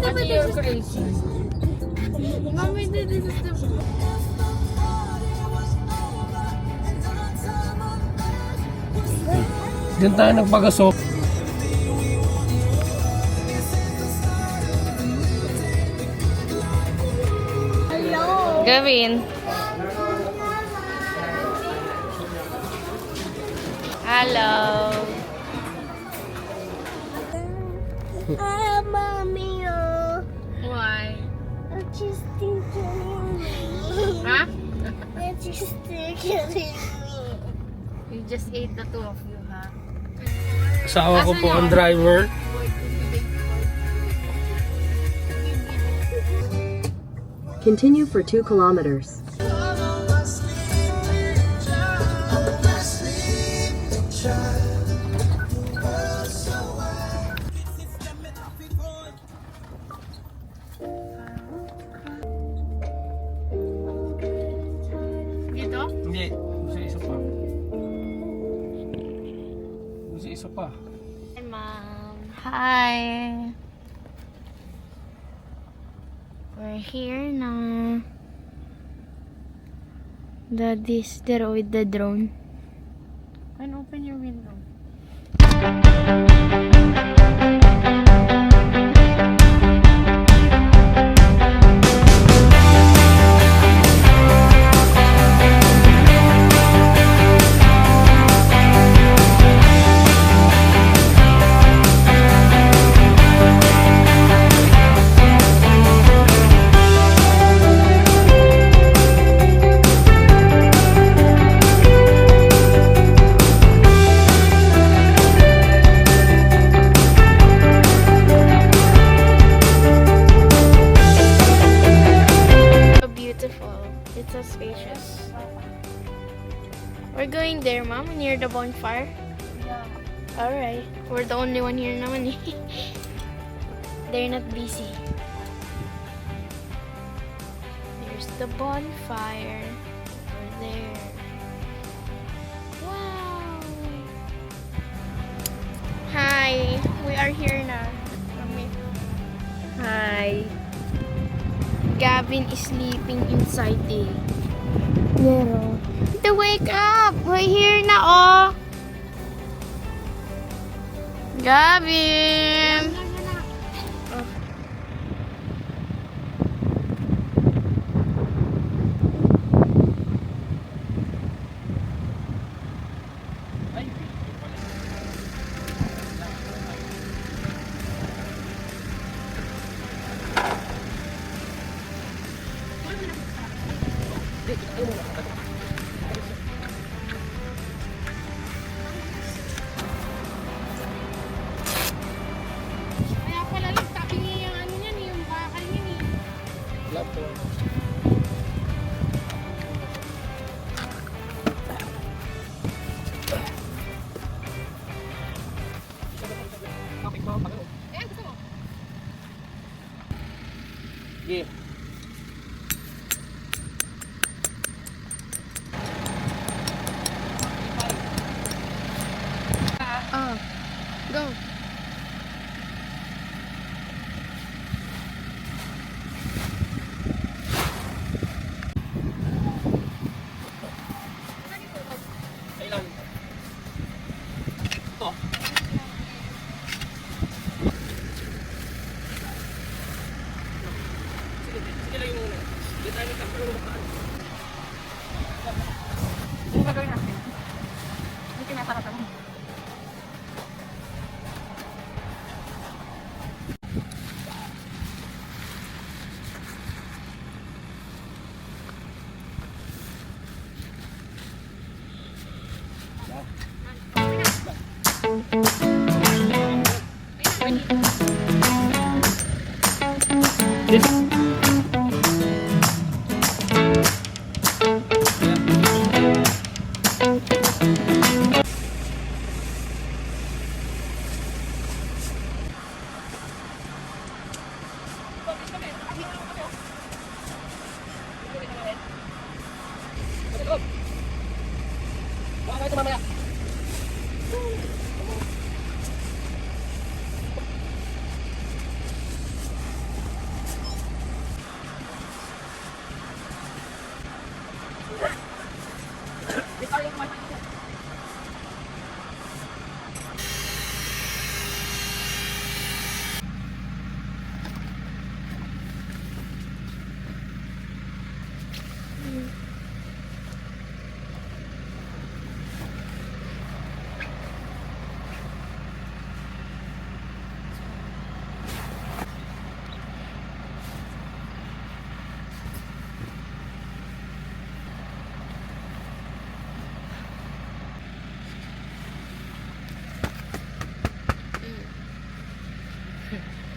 Ate, you're crazy. Mommy, this is the... Diyan tayo nagpagasok. Gavin. Hello. Hi, mommy. Why? I'm just killing me. Huh? I'm just killing me. You just ate the two of you, ha? Asawa ko po ang driver. Continue for 2 kilometers. Dito? Hindi, sa isa pa. Sa isa pa. Hi, Mom. Hi. We're here na. Daddy's there with the drone. And open your window. It's so spacious. We're going there, Mom, near the bonfire. Yeah. Alright. We're the only one here naman eh. They're not busy. There's the bonfire. Over there. Wow! Hi! We are here na. Hi! Gavin is sleeping inside the Nero. To wake up! We're here na, oh! Gavin! Oh. Kaya pala lang, sabi niya yung ano niyan, yung bakal niyan eh. Gusto mo? Yeah. Go. Ito. Sige.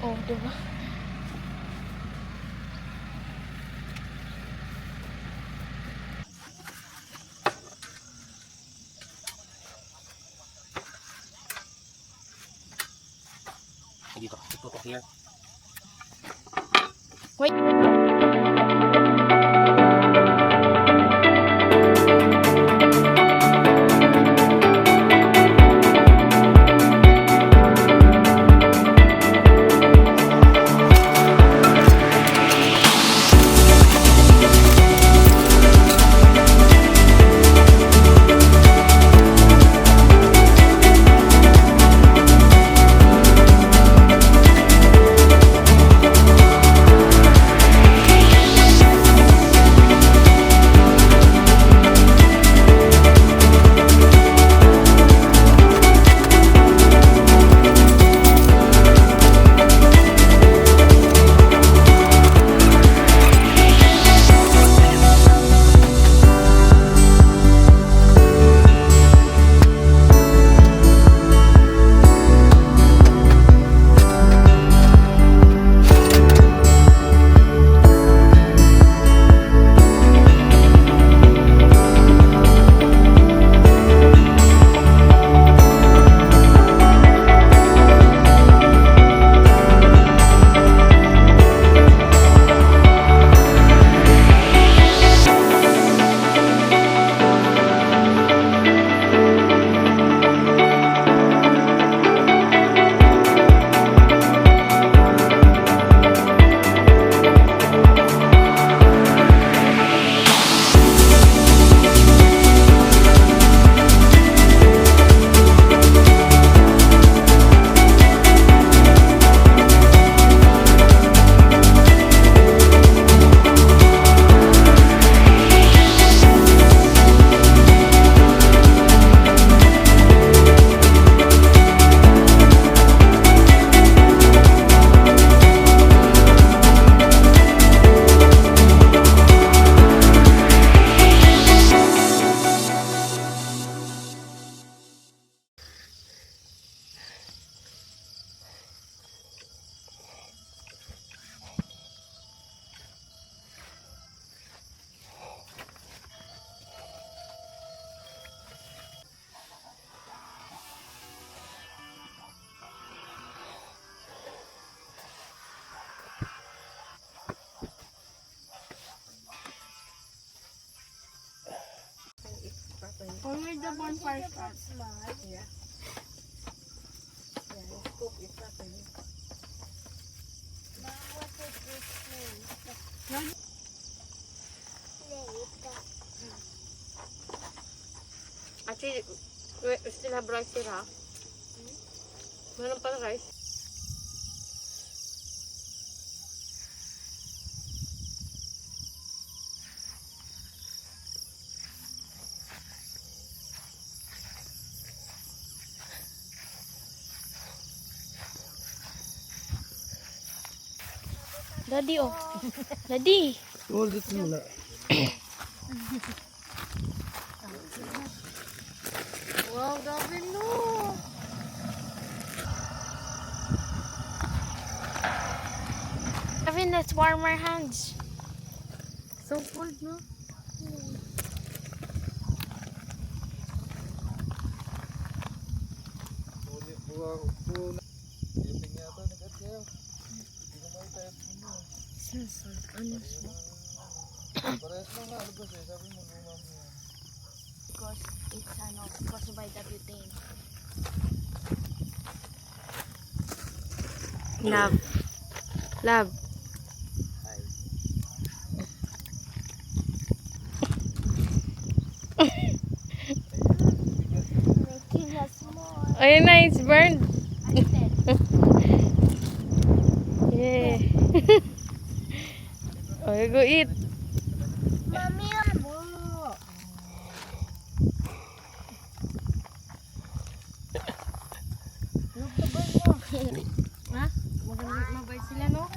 Oh, diba? Dito, tutok here. Wait. Only the bonfire starts. Yeah. Mom, what is this name? Later. Actually, we still have rice here, ha? Meron pa rice. Daddy, oh. Daddy. Hold it muna. Wow, grabe no. Kevin, let's warm our hands. So cold, no? Because it's caused by the butane. Love. Love. Making us more. Ayun na, it's burned. I said. Yeah. Okay, go eat. Mommy, Ha? Mabait sila, no?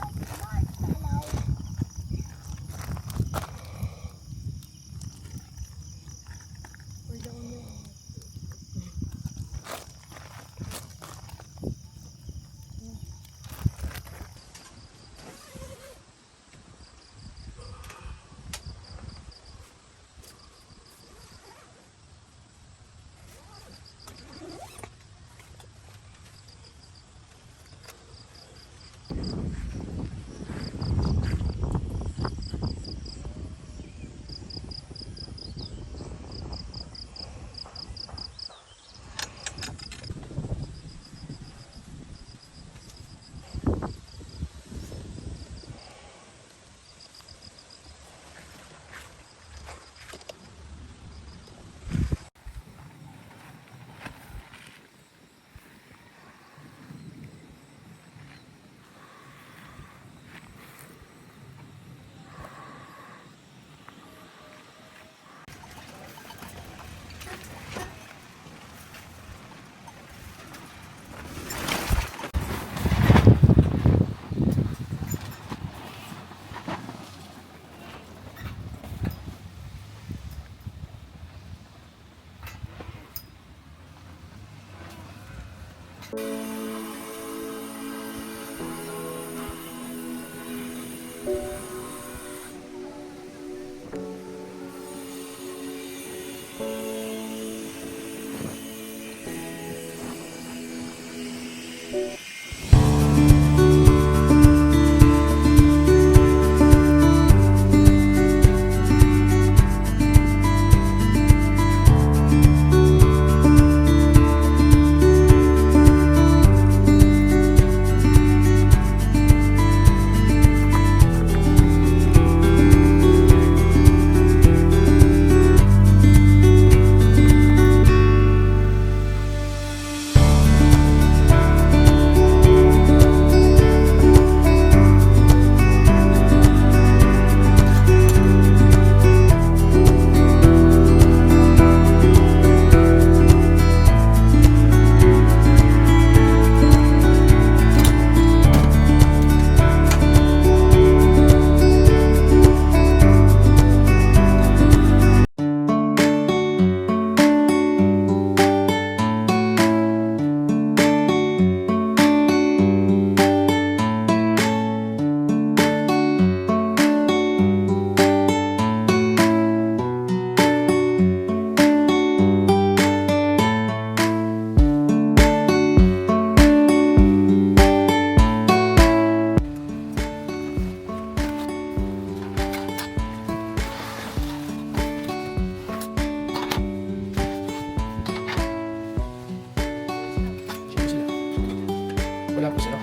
Wala po sila.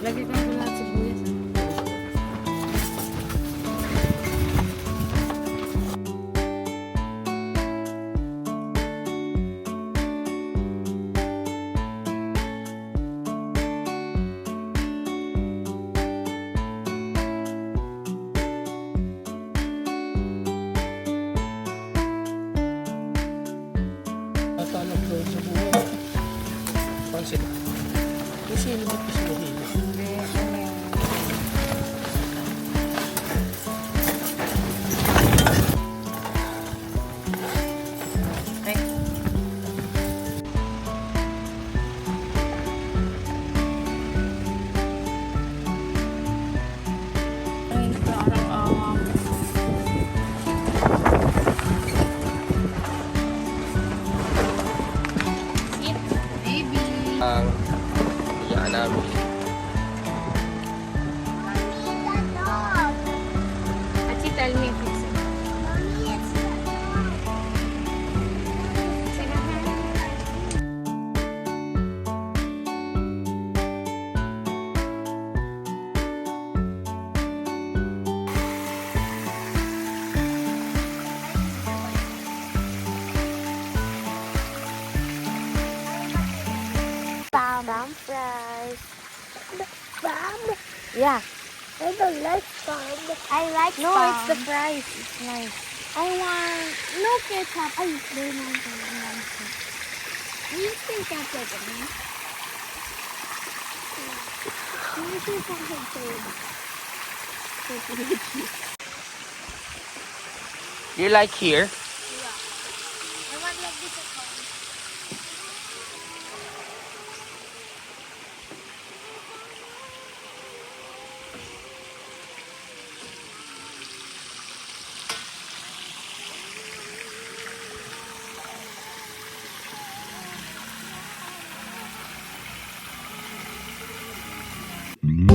Lagi kang lahat sibuyas. Natalap doon sa buhay. Pansin. Kasi ano ba ito sa buhay? Ang iyaan namin. Mommy, the dog. Achi, tell me if it's Mommy, it's the dog. Spam fries. Spam? Yeah. I don't like spam. I like No, spam. it's the fries. It's nice. I want no ketchup. Ay, they're not nice. You still ketchup on me? You still ketchup. You like here? I want like this at home. Wow.